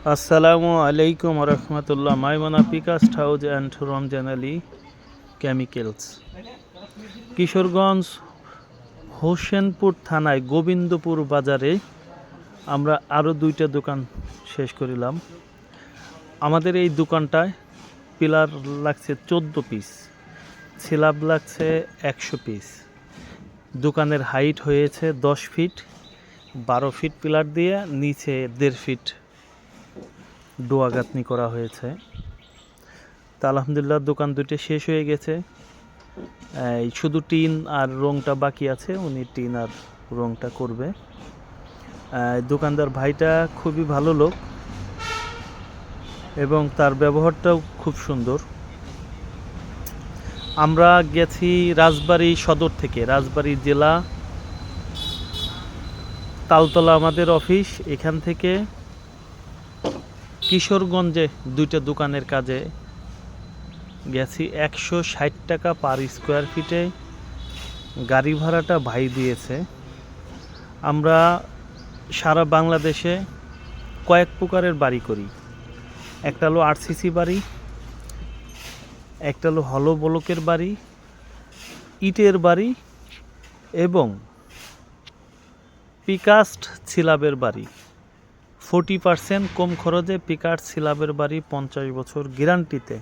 আসসালামু আলাইকুম রহমতুল্লাহ। মাইমনা পিকাস্ট House and Ramzan Ali Chemicals, Kishoreganj Hossainpur থানায় গোবিন্দপুর বাজারে আমরা আরও 2টা দোকান শেষ করিলাম। আমাদের এই দোকানটায় পিলার লাগছে 14 পিস, স্ল্যাব লাগছে 100 পিস। দোকানের হাইট হয়েছে 10 ফিট, 12 ফিট পিলার দিয়ে নিচে 1.5 ফিট ডোয়া গাঁথনি করা হয়েছে। তা আলহামদুলিল্লাহ দোকান দুটো শেষ হয়ে গেছে, শুধু টিন আর রংটা বাকি আছে। উনি টিন আর রংটা করবে। দোকানদার ভাইটা খুবই ভালো লোক এবং তার ব্যবহারটাও খুব সুন্দর। আমরা গেছি রাজবাড়ী সদর থেকে, রাজবাড়ী জেলা, তালতলা আমাদের অফিস। এখান থেকে কিশোরগঞ্জে 2টা দোকানের কাজে গেছি। 160 টাকা পার স্কোয়ার ফিটে গাড়ি ভাড়াটা ভাই দিয়েছে। আমরা সারা বাংলাদেশে কয়েক প্রকারের বাড়ি করি। একটা হলো আরসিসি বাড়ি, একটা হলো হলো ব্লকের বাড়ি, ইটের বাড়ি এবং পিকাস্ট স্ল্যাবের বাড়ি। 40% কম খরচে পিকাস্ট স্ল্যাবের বাড়ি, 50 বছর গ্যারান্টিতে,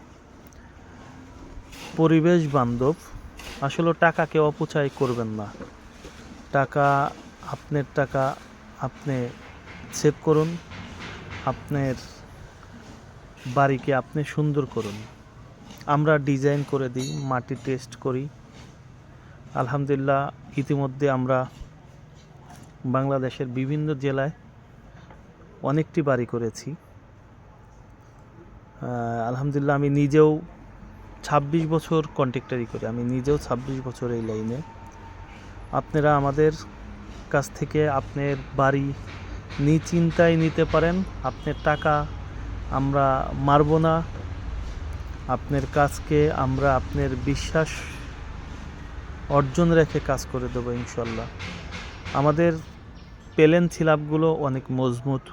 পরিবেশ বান্ধব। আসলে টাকাকে অপচয় করবেন না। আপনার টাকা আপনি সেভ করুন, আপনার বাড়িকে আপনি সুন্দর করুন। আমরা ডিজাইন করে দিই, মাটি টেস্ট করি। আলহামদুলিল্লাহ ইতিমধ্যে আমরা বাংলাদেশের বিভিন্ন জেলায় অনেকটি বাড়ি করেছি। আলহামদুলিল্লাহ আমি নিজেও 26 বছর কন্ট্রাক্টরি করি, আমি নিজেও 26 বছর এই লাইনে। আপনারা আমাদের কাছ থেকে আপনার বাড়ি নিশ্চিন্তায় নিতে পারেন। আপনার টাকা আমরা মারব না, আপনার কাজকে আমরা আপনার বিশ্বাস অর্জন রেখে কাজ করে দেবো ইনশাল্লাহ। আমাদের প্লেন স্ল্যাবগুলো অনেক মজবুত,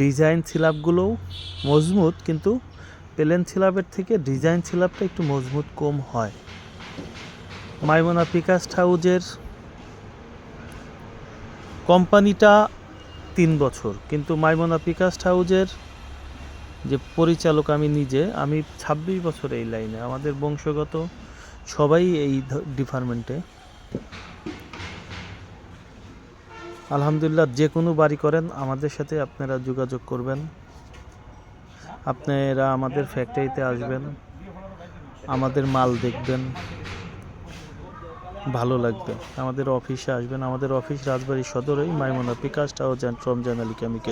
ডিজাইন স্ল্যাবগুলোও মজবুত, কিন্তু প্লেন স্ল্যাবের থেকে ডিজাইন স্ল্যাবটা একটু মজবুত কম হয়। মাইমনা পিকাস্ট হাউজের কোম্পানিটা 3 বছর, কিন্তু মাইমনা পিকাস্ট হাউজের যে পরিচালক আমি নিজে, আমি 26 বছর এই লাইনে। আমাদের বংশগত সবাই এই ডিপার্টমেন্টে। আলহামদুলিল্লাহ যে কোনো বাড়ি করেন আমাদের সাথে আপনারা যোগাযোগ করবেন। আপনারা আমাদের ফ্যাক্টরিতে আসবেন, আমাদের মাল দেখবেন, ভালো লাগবে। আমাদের অফিসে আসবেন। আমাদের অফিস রাজবাড়ী সদরেই, মাইমনা পিকাস্ট House and Ramzan Ali chemicals.